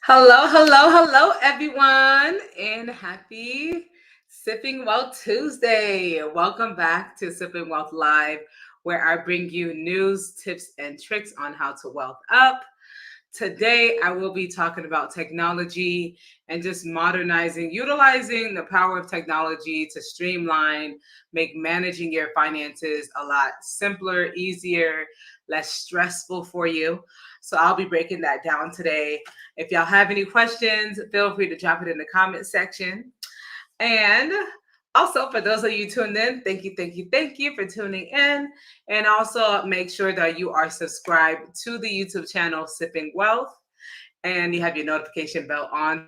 Hello, hello, hello, everyone, and happy Sipping Wealth Tuesday. Welcome back to Sipping Wealth Live, where I bring you news, tips, and tricks on how to wealth up. Today, I will be talking about technology and just modernizing, utilizing the power of technology to streamline, make managing your finances a lot simpler, easier, less stressful for you. So, I'll be breaking that down today. If y'all have any questions, feel free to drop it in the comment section. And also, for those of you tuned in, thank you, thank you, thank you for tuning in. And also, make sure that you are subscribed to the YouTube channel Sipping Wealth and you have your notification bell on.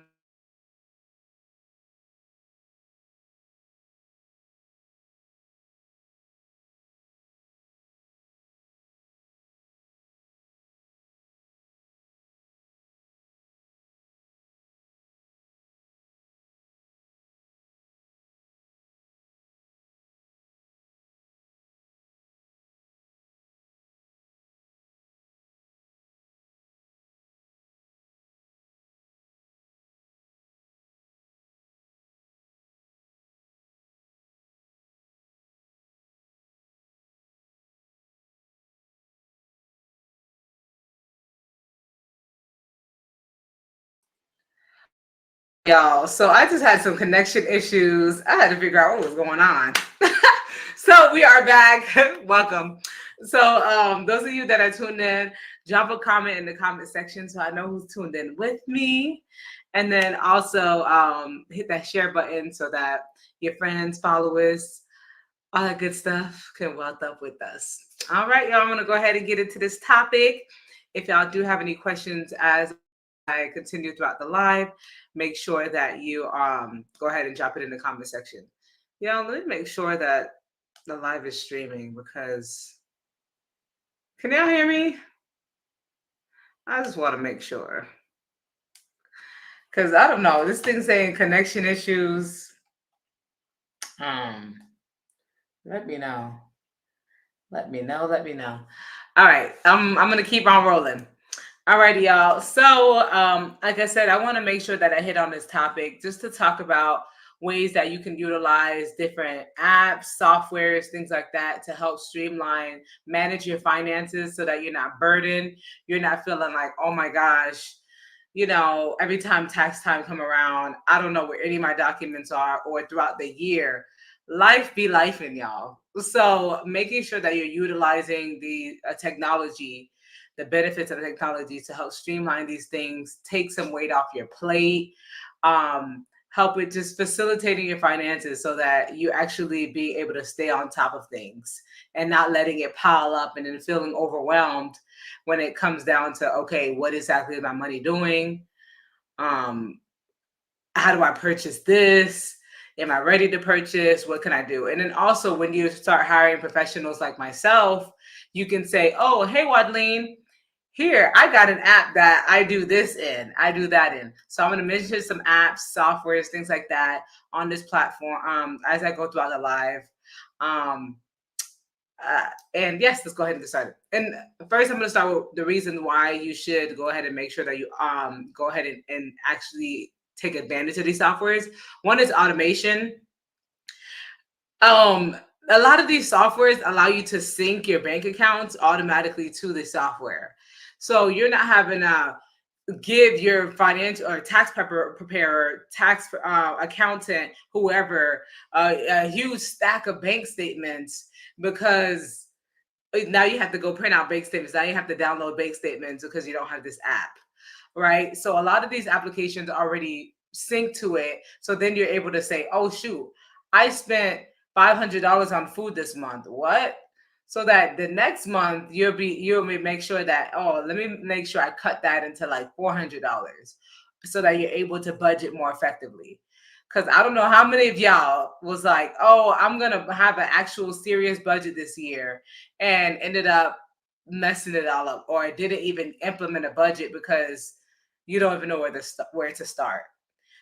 All right, y'all. So I just had some connection issues. I had to figure out what was going on. So we are back. Welcome. So those of you that are tuned in, drop a comment in the comment section so I know who's tuned in with me. And then also hit that share button so that your friends, followers, all that good stuff can wealth up with us. All right, y'all. I'm gonna go ahead and get into this topic. If y'all do have any questions as I continue throughout the live, make sure that you go ahead and drop it in the comment section. Y'all, let me make sure that the live is streaming because can y'all hear me? I just want to make sure because I don't know. This thing saying connection issues. Um, Let me know. Let me know. Let me know. All right, I'm gonna keep on rolling. Alrighty, y'all. So, like I said, I want to make sure that I hit on this topic just to talk about ways that you can utilize different apps, softwares, things like that to help streamline, manage your finances so that you're not burdened. You're not feeling like, oh my gosh, every time tax time come around, I don't know where any of my documents are, or throughout the year, life be life in y'all. So making sure that you're utilizing the technology, the benefits of technology to help streamline these things, take some weight off your plate, help with just facilitating your finances so that you actually be able to stay on top of things and not letting it pile up and then feeling overwhelmed when it comes down to, okay, what exactly is my money doing? Um, how do I purchase this? Am I ready to purchase? What can I do? And then also, when you start hiring professionals like myself, you can say, oh, hey, Wadleen, here, I got an app that I do this in, I do that in. So I'm going to mention some apps, softwares, things like that on this platform as I go throughout the live. Um, and yes, let's go ahead and get started. And first, I'm going to start with the reason why you should go ahead and make sure that you go ahead and actually take advantage of these softwares. One is automation. Um, a lot of these softwares allow you to sync your bank accounts automatically to the software. So you're not having to give your financial or tax preparer, tax accountant, whoever, a huge stack of bank statements because now you have to go print out bank statements. Now you have to download bank statements because you don't have this app, right? So a lot of these applications already sync to it. So then you're able to say, oh, shoot, I spent $500 on food this month. What? So that the next month you'll make sure that, oh, let me make sure I cut that into like $400 so that you're able to budget more effectively. Because I don't know how many of y'all was like, oh, I'm gonna have an actual serious budget this year and ended up messing it all up, or didn't even implement a budget because you don't even know where to start.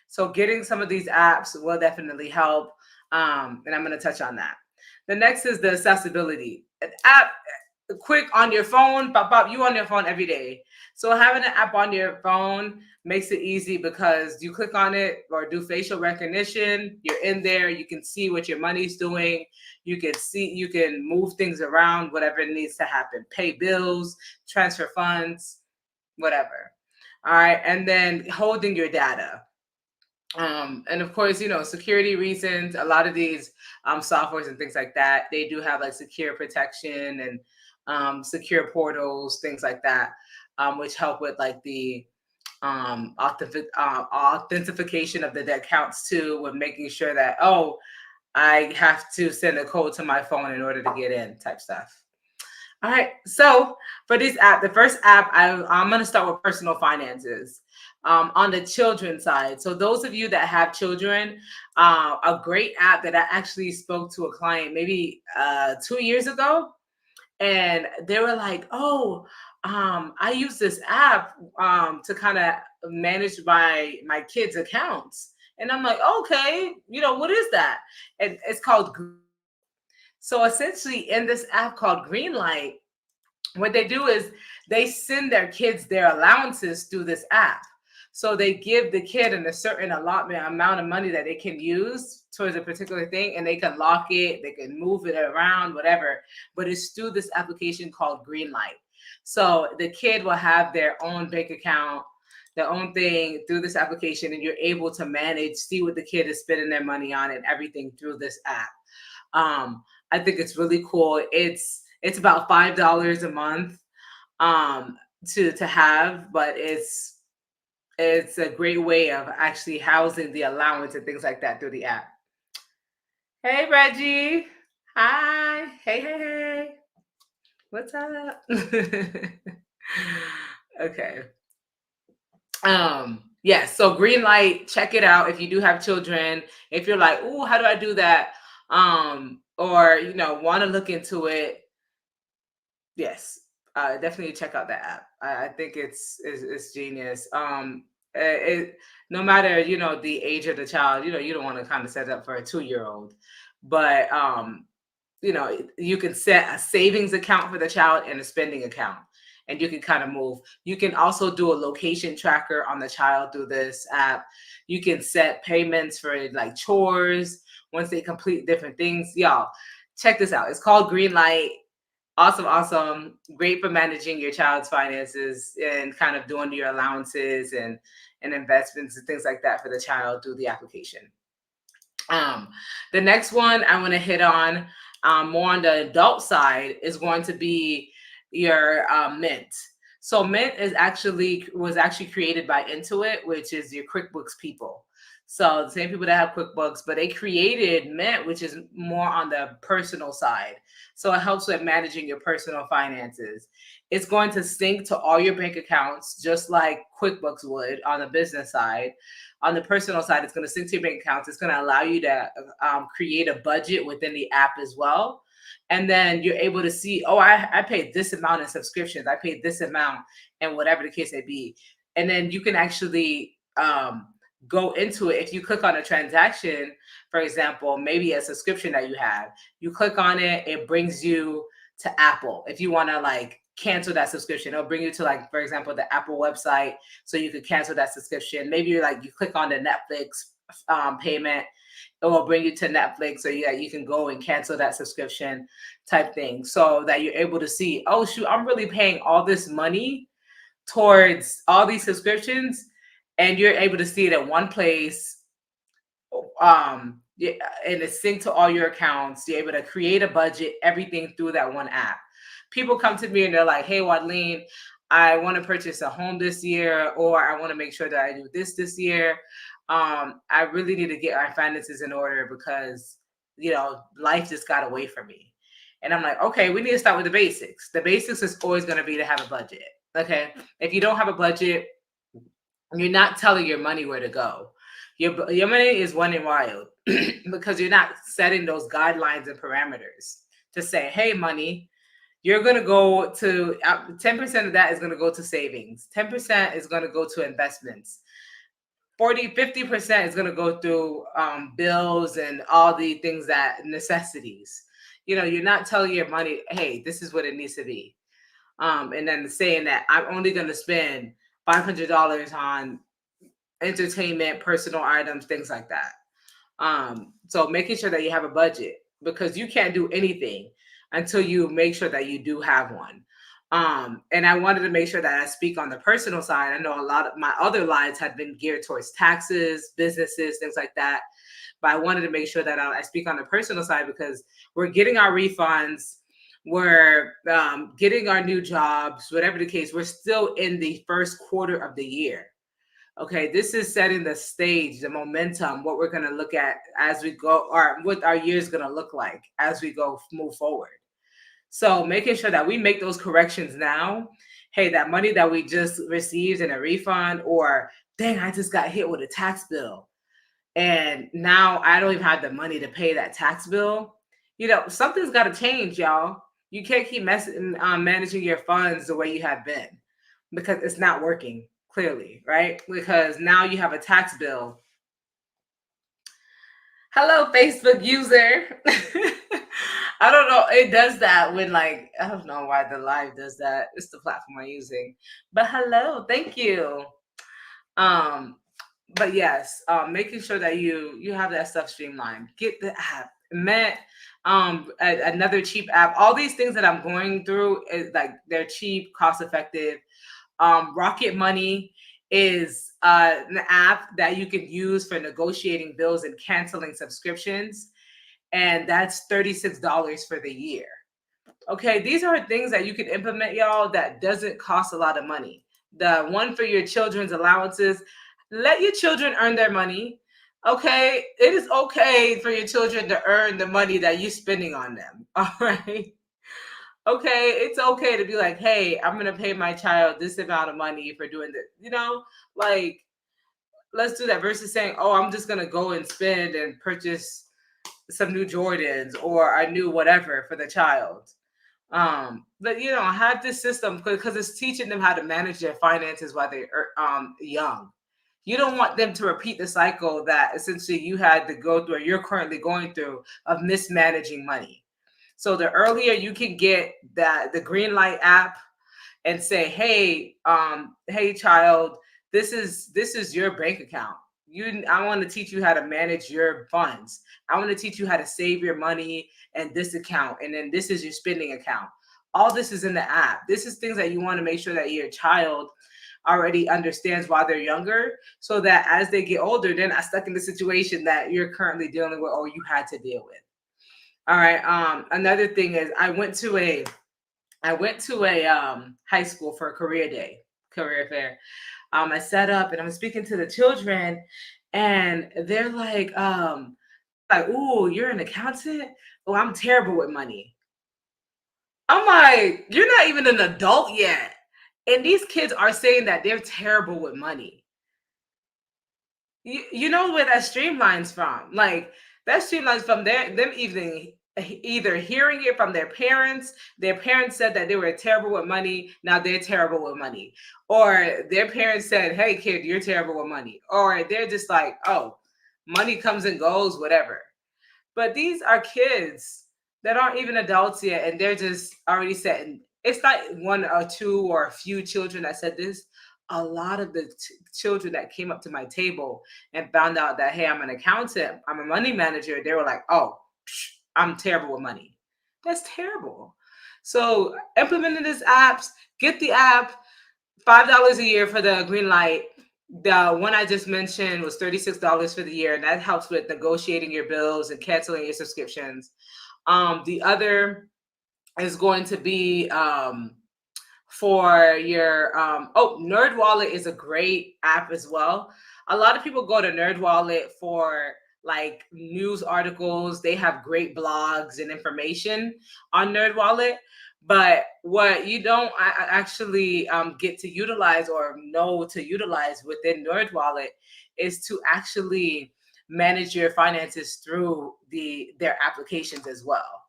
So getting some of these apps will definitely help, and I'm going to touch on that. The next is the accessibility. An app. quick on your phone, pop up, you on your phone every day. So having an app on your phone makes it easy because you click on it or do facial recognition, you're in there, you can see what your money's doing, you can move things around, whatever needs to happen, pay bills, transfer funds, whatever. All right, and then holding your data. And of course, security reasons, a lot of these softwares and things like that, they do have like secure protection and secure portals, things like that, which help with like the authentication of the accounts too, with making sure that, oh, I have to send a code to my phone in order to get in, type stuff. All right. So for this app, the first app, I'm going to start with personal finances on the children's side. So those of you that have children, a great app that I actually spoke to a client maybe 2 years ago, and they were like, "Oh, I use this app to kind of manage my kids' accounts." And I'm like, "Okay, what is that?" And it's called. So essentially, in this app called Greenlight, what they do is they send their kids their allowances through this app. So they give the kid a certain allotment amount of money that they can use towards a particular thing, and they can lock it, they can move it around, whatever. But it's through this application called Greenlight. So the kid will have their own bank account, their own thing through this application, and you're able to manage, see what the kid is spending their money on, and everything through this app. I think it's really cool. It's about $5 a month to have, but it's a great way of actually housing the allowance and things like that through the app. Hey Reggie. Hi. Hey. What's up? Okay. Yes, so green light, check it out if you do have children. If you're like, "Oh, how do I do that?" Or want to look into it, yes, definitely check out that app. I think it's genius. It no matter the age of the child, you don't want to kind of set it up for a 2-year old, but you can set a savings account for the child and a spending account, and you can kind of move. You can also do a location tracker on the child through this app. You can set payments for like chores once they complete different things. Y'all, check this out. It's called Greenlight. Awesome. Great for managing your child's finances and kind of doing your allowances and investments and things like that for the child through the application. The next one I want to hit on, more on the adult side, is going to be your Mint. So Mint was actually created by Intuit, which is your QuickBooks people. So the same people that have QuickBooks, but they created Mint, which is more on the personal side. So it helps with managing your personal finances. It's going to sync to all your bank accounts, just like QuickBooks would on the business side. On the personal side, it's going to sync to your bank accounts. It's going to allow you to create a budget within the app as well. And then you're able to see, oh, I paid this amount in subscriptions. I paid this amount, and whatever the case may be. And then you can actually go into it. If you click on a transaction, for example, maybe a subscription that you have, you click on it, it brings you to Apple. If you want to like cancel that subscription, it'll bring you to, like, for example, the Apple website, so you could cancel that subscription. Maybe you click on the Netflix payment, it will bring you to Netflix, so you can go and cancel that subscription type thing, so that you're able to see, oh shoot, I'm really paying all this money towards all these subscriptions, and you're able to see it in one place. And it's synced to all your accounts. You're able to create a budget, everything through that one app. People come to me and they're like, "Hey, Wadleen, I want to purchase a home this year, or I want to make sure that I do this year. I really need to get my finances in order because, life just got away from me." And I'm like, okay, we need to start with the basics. The basics is always going to be to have a budget. Okay. If you don't have a budget, you're not telling your money where to go. Your money is running wild because you're not setting those guidelines and parameters to say, hey, money, you're going to go to 10% of that is going to go to savings. 10% is going to go to investments. 50% is going to go through bills and all the things, that necessities. You're not telling your money, hey, this is what it needs to be. And then saying that I'm only going to spend $500 on entertainment, personal items, things like that. So making sure that you have a budget, because you can't do anything until you make sure that you do have one. And I wanted to make sure that I speak on the personal side. I know a lot of my other lives had been geared towards taxes, businesses, things like that. But I wanted to make sure that I speak on the personal side, because we're getting our refunds, we're getting our new jobs, whatever the case, we're still in the first quarter of the year. Okay, this is setting the stage, the momentum, what we're going to look at as we go, or what our year is going to look like as we go move forward. So making sure that we make those corrections now. Hey, that money that we just received in a refund, or dang, I just got hit with a tax bill, and now I don't even have the money to pay that tax bill. Something's got to change, y'all. You can't keep managing your funds the way you have been, because it's not working, clearly, right? Because now you have a tax bill. Hello, Facebook user. I don't know. It does that when, like, I don't know why the live does that. It's the platform I'm using. But hello, thank you. Um, but yes, making sure that you have that stuff streamlined. Get the app. Met another cheap app. All these things that I'm going through is like, they're cheap, cost effective. Rocket Money is an app that you can use for negotiating bills and canceling subscriptions, and that's $36 for the year. Okay, these are things that you can implement, y'all, that doesn't cost a lot of money. The one for your children's allowances, let your children earn their money. Okay, it is okay for your children to earn the money that you're spending on them. All right. Okay, it's okay to be like, hey, I'm going to pay my child this amount of money for doing this. Like, let's do that, versus saying, oh, I'm just going to go and spend and purchase some new Jordans or a new whatever for the child. But have this system, because it's teaching them how to manage their finances while they're young. You don't want them to repeat the cycle that essentially you had to go through, or you're currently going through, of mismanaging money. So the earlier you can get the green light app and say, hey child, this is your bank account. I want to teach you how to manage your funds. I want to teach you how to save your money in this account, and then this is your spending account. All this is in the app. This is things that you want to make sure that your child already understands while they're younger, so that as they get older, they're not stuck in the situation that you're currently dealing with or you had to deal with. All right. Another thing is, I went to a high school for a career fair. I set up and I'm speaking to the children, and they're like, ooh, you're an accountant? Oh, I'm terrible with money. I'm like, you're not even an adult yet. And these kids are saying that they're terrible with money. You know where that streamline's from? Like, that streamline's from them either hearing it from their parents. Their parents said that they were terrible with money. Now they're terrible with money. Or their parents said, hey kid, you're terrible with money. Or they're just like, oh, money comes and goes, whatever. But these are kids that aren't even adults yet, and they're just already setting. It's not one or two or a few children that said this. A lot of the children that came up to my table and found out that, hey, I'm an accountant, I'm a money manager, they were like, oh, I'm terrible with money. That's terrible. So implementing these apps, get the app, $5 a year for the green light. The one I just mentioned was $36 for the year, and that helps with negotiating your bills and canceling your subscriptions. The other is going to be for your NerdWallet is a great app as well. A lot of people go to NerdWallet for like news articles. They have great blogs and information on NerdWallet. But what you don't actually get to utilize or know to utilize within NerdWallet is to actually manage your finances through their applications as well.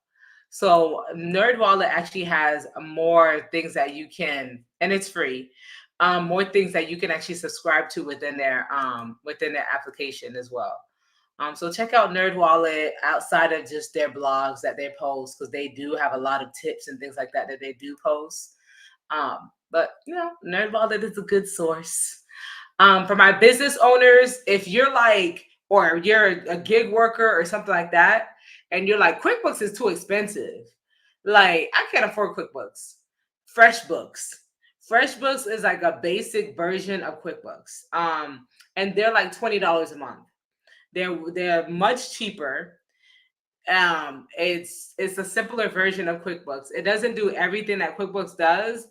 So NerdWallet actually has more things that you can, and it's free, more things that you can actually subscribe to within their application as well. So check out NerdWallet outside of just their blogs that they post, because they do have a lot of tips and things like that that they do post. But NerdWallet is a good source. For my business owners, if you're like, or you're a gig worker or something like that, and you're like, QuickBooks is too expensive. Like, I can't afford QuickBooks. FreshBooks. FreshBooks is like a basic version of QuickBooks. And they're like $20 a month. They're much cheaper. It's a simpler version of QuickBooks. It doesn't do everything that QuickBooks does,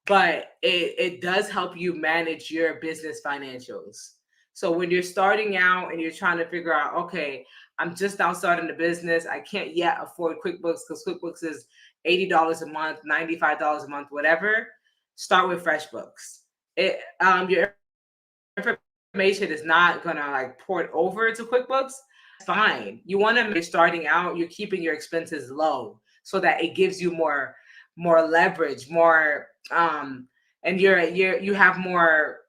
but it does help you manage your business financials. So when you're starting out and you're trying to figure out, okay, I'm just now starting the business, I can't yet afford QuickBooks because QuickBooks is $80 a month, $95 a month, whatever. Start with FreshBooks. Your information is not gonna like port over to QuickBooks. Fine. You want to, make starting out, you're keeping your expenses low so that it gives you more leverage, more and you have more,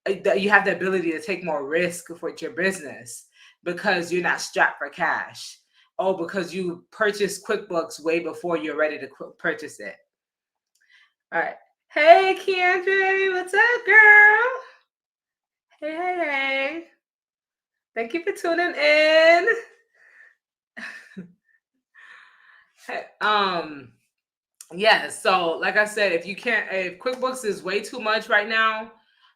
you have the ability to take more risk with your business because you're not strapped for cash. Oh, because you purchased QuickBooks way before you're ready to purchase it. All right. Hey, Keandre, what's up, girl? Hey. Thank you for tuning in. Yeah, so like I said, if QuickBooks is way too much right now,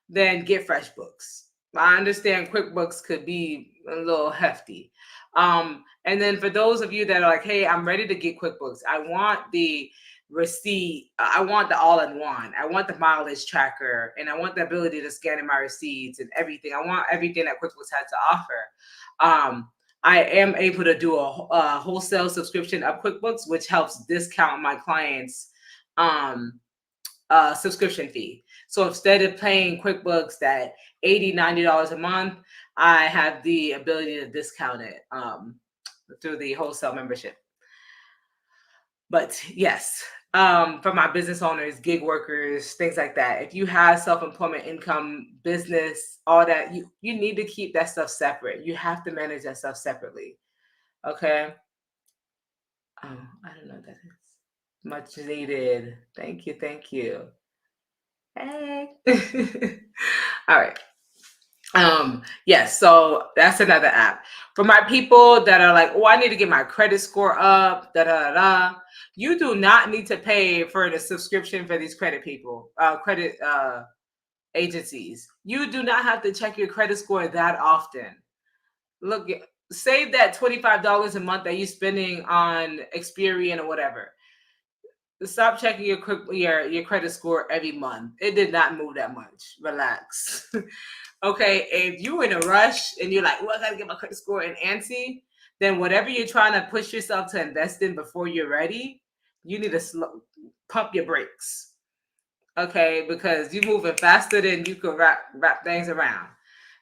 then get FreshBooks. I understand QuickBooks could be a little hefty. And then for those of you that are like, hey, I'm ready to get QuickBooks, I want the receipt, I want the all-in-one, I want the mileage tracker, and I want the ability to scan in my receipts and everything. I want everything that QuickBooks has to offer. I am able to do a wholesale subscription of QuickBooks, which helps discount my clients' subscription fee. So instead of paying QuickBooks that $80, $90 a month, I have the ability to discount it through the wholesale membership. But yes, for my business owners, gig workers, things like that, if you have self-employment income, business, all that, you need to keep that stuff separate. You have to manage that stuff separately. Okay. I don't know what that is. Much needed. Thank you. Thank you. Hey. All right. Yes, so that's another app. For my people that are like, oh, I need to get my credit score up, da da da. You do not need to pay for the subscription for these credit agencies. You do not have to check your credit score that often. Look, save that $25 a month that you're spending on Experian or whatever. Stop checking your credit score every month. It did not move that much. Relax. Okay, if you're in a rush and you're like, well, I gotta get my credit score and antsy, then whatever you're trying to push yourself to invest in before you're ready, you need to pump your brakes. Okay, because you're moving faster than you can wrap things around.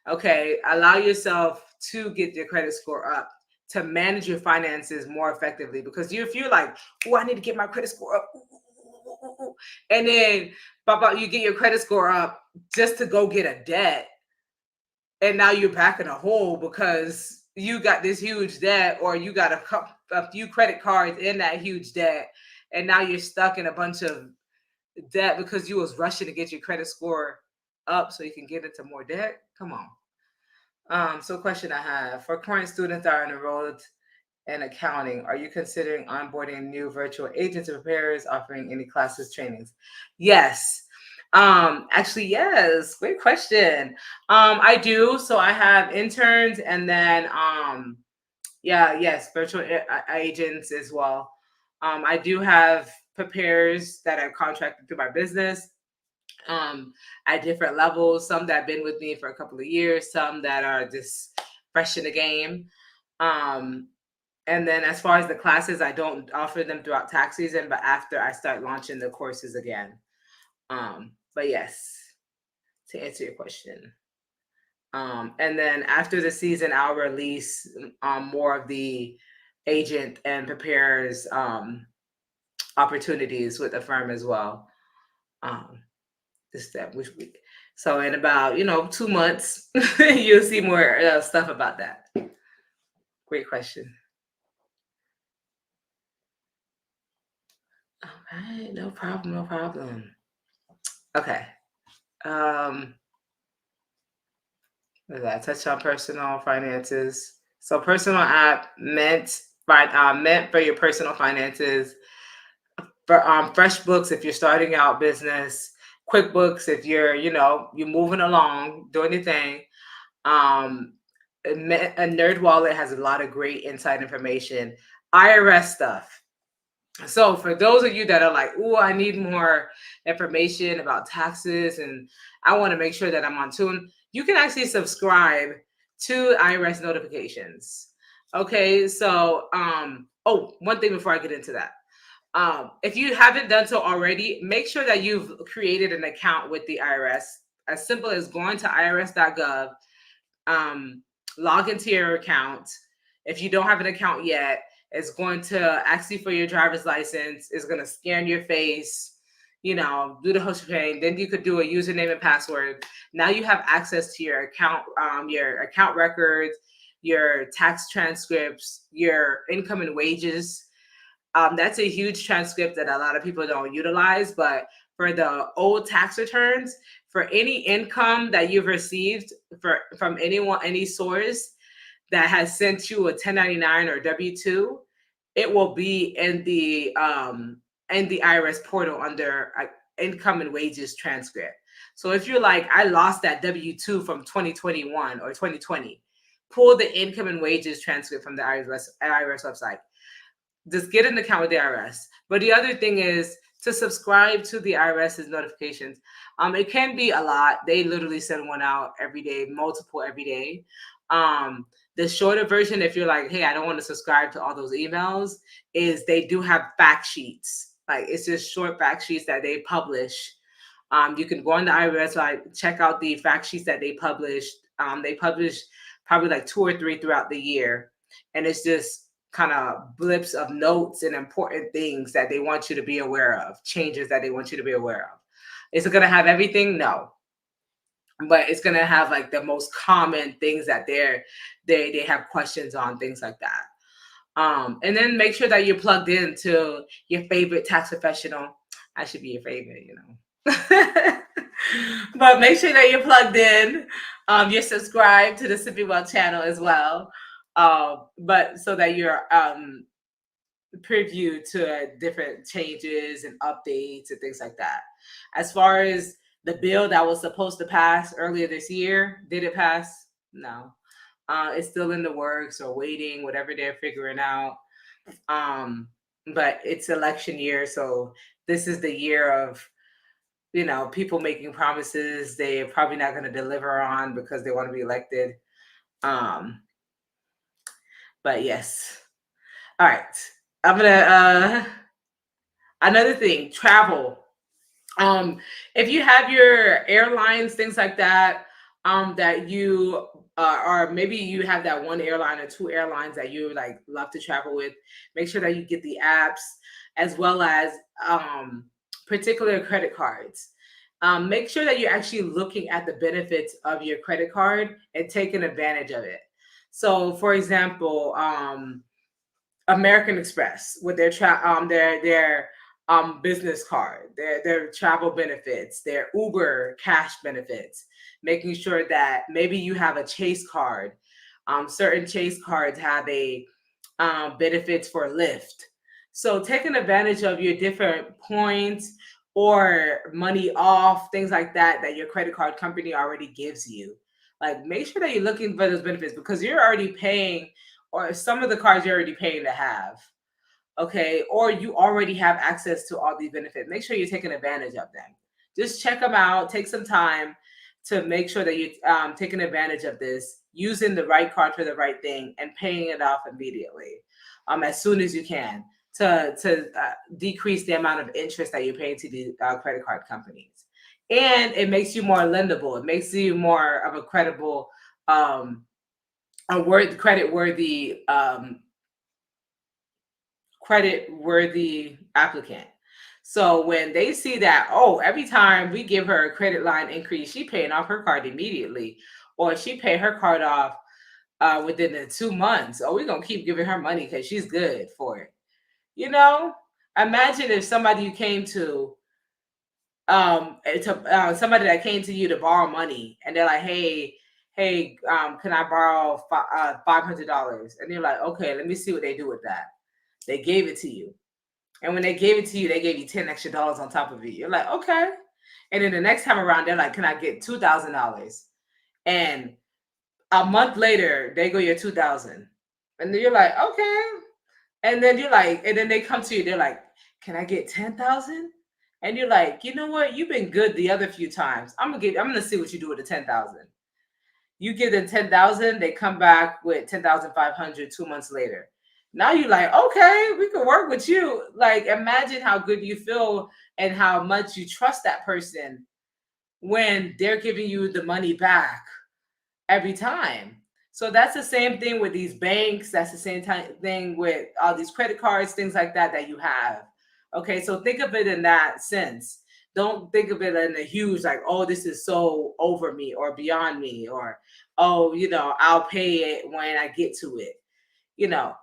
Okay, allow yourself to get your credit score up to manage your finances more effectively. Because if you're like, oh, I need to get my credit score up, and then you get your credit score up just to go get a debt, and now you're back in a hole because you got this huge debt, or you got a few credit cards in that huge debt, and now you're stuck in a bunch of debt because you was rushing to get your credit score up so you can get into more debt. Come on. So question I have, for current students that are enrolled in accounting, are you considering onboarding new virtual agents or preparers, offering any classes, trainings? Yes. Actually, yes. Great question. I do. So I have interns, and then yes, virtual agents as well. I do have preparers that are contracted through my business at different levels, some that have been with me for a couple of years, some that are just fresh in the game. And then as far as the classes, I don't offer them throughout tax season, but after I start launching the courses again. But yes, to answer your question. And then after the season, I'll release more of the agent and preparers opportunities with the firm as well. So in about 2 months, you'll see more stuff about that. Great question. All right, no problem, no problem. Okay. Um, I touched on personal finances. So personal app meant for your personal finances. For FreshBooks if you're starting out business. QuickBooks if you're moving along, doing your thing. Um, a Nerd Wallet has a lot of great inside information. IRS stuff. So for those of you that are like, oh, I need more information about taxes and I want to make sure that I'm on tune, you can actually subscribe to IRS notifications. Okay, so one thing before I get into that. If you haven't done so already, make sure that you've created an account with the IRS. As simple as going to irs.gov, um, log into your account. If you don't have an account yet, it's going to ask you for your driver's license. It's going to scan your face, do the whole thing. Then you could do a username and password. Now you have access to your account records, your tax transcripts, your income and wages. That's a huge transcript that a lot of people don't utilize, but for the old tax returns, for any income that you've received from any source that has sent you a 1099 or W-2, it will be in the IRS portal under income and wages transcript. So if you're like, I lost that W-2 from 2021 or 2020, pull the income and wages transcript from the IRS website. Just get an account with the IRS. But the other thing is to subscribe to the IRS's notifications. It can be a lot. They literally send one out every day, multiple every day. The shorter version, if you're like, hey, I don't want to subscribe to all those emails, is they do have fact sheets. Like it's just short fact sheets that they publish. You can go on the IRS, check out the fact sheets that they publish. They publish probably like 2 or 3 throughout the year. And it's just kind of blips of notes and important things that they want you to be aware of, changes that they want you to be aware of. Is it going to have everything? No. But it's going to have like the most common things that they have questions on, things like that. And then make sure that you're plugged into your favorite tax professional. I should be your favorite, But make sure that you're plugged in. You're subscribed to the Sippy Well channel as well. But so that you're preview to different changes and updates and things like that. As far as the bill that was supposed to pass earlier this year, did it pass? No. It's still in the works or waiting, whatever they're figuring out. But it's election year, so this is the year of people making promises they're probably not going to deliver on because they want to be elected. But yes. All right. I'm gonna another thing, travel. If you have your airlines, things like that, that you or maybe you have that one airline or 2 airlines that you like love to travel with, make sure that you get the apps as well as particular credit cards. Make sure that you're actually looking at the benefits of your credit card and taking advantage of it. So, for example, American Express with their business card, their travel benefits, their Uber cash benefits, making sure that maybe you have a Chase card. Certain Chase cards have a benefits for Lyft. So taking advantage of your different points or money off, things like that your credit card company already gives you. Like make sure that you're looking for those benefits because you're already paying, or some of the cards you're already paying to have. Okay, or you already have access to all these benefits. Make sure you're taking advantage of them. Just check them out. Take some time to make sure that you're taking advantage of this, using the right card for the right thing, and paying it off immediately, as soon as you can, to decrease the amount of interest that you're paying to the credit card companies. And it makes you more lendable. It makes you more of a credible, credit-worthy applicant. So when they see that, oh, every time we give her a credit line increase, she paying off her card immediately, or she pay her card off within the 2 months. Oh, we're gonna keep giving her money because she's good for it. You know, imagine if somebody you came to somebody that came to you to borrow money, and they're like, hey, can I borrow $500? And you're like, okay, let me see what they do with that. They gave it to you, and when they gave it to you, they gave you $10 extra on top of it. You're like, okay. And then the next time around, they're like, can I get $2,000? And a month later, they go your 2,000, and then you're like, okay. And then you're like, and then they come to you, they're like, can I get 10,000? And you're like, you know what? You've been good the other few times. I'm gonna see what you do with the 10,000. You give them 10,000, they come back with 10,500 2 months later. Now you're like, okay, we can work with you. Like, imagine how good you feel and how much you trust that person when they're giving you the money back every time. So that's the same thing with these banks. That's the same thing with all these credit cards, things like that that you have. Okay, so think of it in that sense. Don't think of it in a huge like, oh, this is so over me or beyond me, or oh, I'll pay it when I get to it. You know,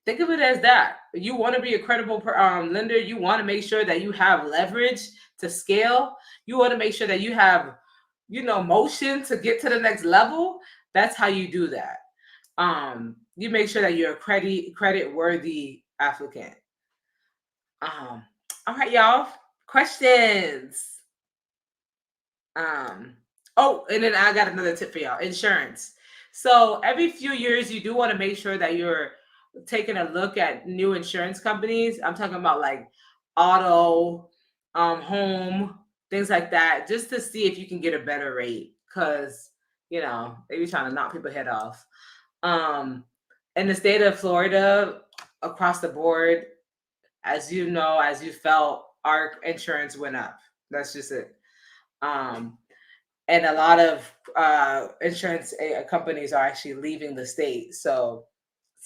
think of it as that. You want to be a credible lender. You want to make sure that you have leverage to scale. You want to make sure that you have motion to get to the next level. That's how you do that. You make sure that you're a credit worthy applicant. All right, y'all. Questions. Oh, and then I got another tip for y'all. Insurance. So every few years, you do want to make sure that you're taking a look at new insurance companies. I'm talking about like auto, home, things like that, just to see if you can get a better rate. Cause they be trying to knock people head off. In the state of Florida, across the board, as you know, as you felt, our insurance went up. That's just it. And a lot of insurance companies are actually leaving the state. So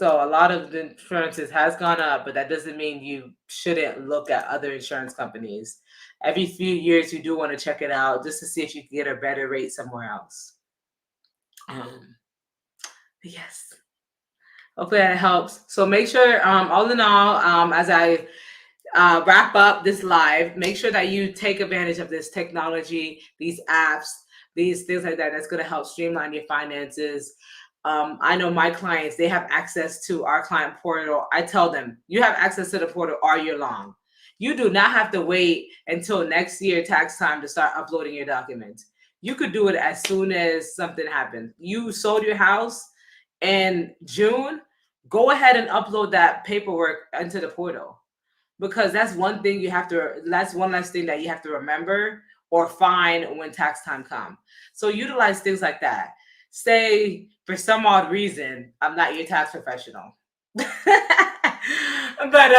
a lot of the insurances has gone up, but that doesn't mean you shouldn't look at other insurance companies. Every few years, you do want to check it out just to see if you can get a better rate somewhere else. Yes. Hopefully that helps. So make sure, all in all, as I wrap up this live, make sure that you take advantage of this technology, these apps, these things like that. That's going to help streamline your finances. I know my clients, they have access to our client portal. I tell them, you have access to the portal all year long. You do not have to wait until next year tax time to start uploading your documents. You could do it as soon as something happens. You sold your house in June, go ahead and upload that paperwork into the portal, because that's one last thing that you have to remember or find when tax time comes. So utilize things like that. Say for some odd reason, I'm not your tax professional. But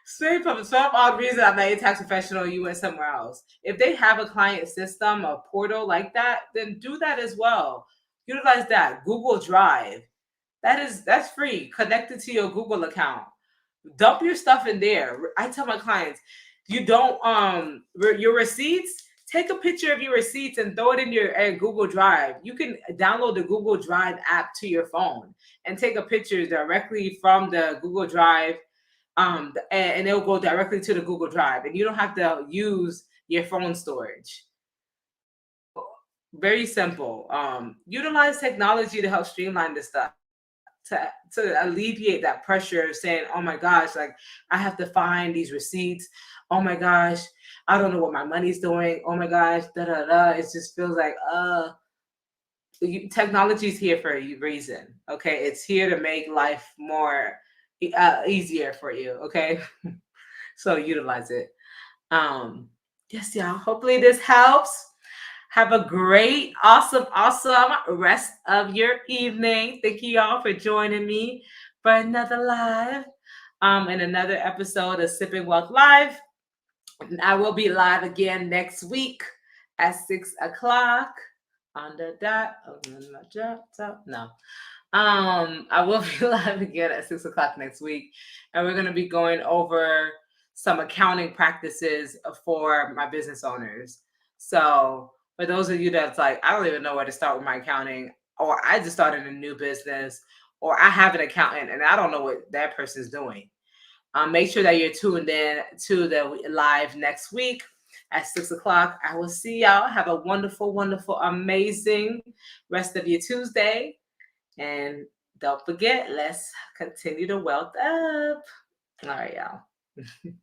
say for some odd reason, I'm not your tax professional, you went somewhere else. If they have a client system, a portal like that, then do that as well. Utilize that. Google Drive. That's free. Connect it to your Google account. Dump your stuff in there. I tell my clients, you don't your receipts, take a picture of your receipts and throw it in your Google Drive. You can download the Google Drive app to your phone and take a picture directly from the Google Drive, and it'll go directly to the Google Drive, and you don't have to use your phone storage. Very simple. Utilize technology to help streamline this stuff, to alleviate that pressure of saying, oh my gosh, like I have to find these receipts. Oh my gosh, I don't know what my money's doing. Oh my gosh, da da da. It just feels like technology is here for a reason. Okay, it's here to make life more easier for you. Okay, so utilize it. Yes, y'all. Hopefully this helps. Have a great, awesome rest of your evening. Thank you all for joining me for another live, and another episode of Sipping Wealth Live. And I will be live again next week at 6:00 on the dot. No. I will be live again at 6:00 next week, and we're going to be going over some accounting practices for my business owners. So for those of you that's like, I don't even know where to start with my accounting, or I just started a new business, or I have an accountant and I don't know what that person's doing. Make sure that you're tuned in to the live next week at 6 o'clock. I will see y'all. Have a wonderful, wonderful, amazing rest of your Tuesday. And don't forget, let's continue to wealth up. All right, y'all.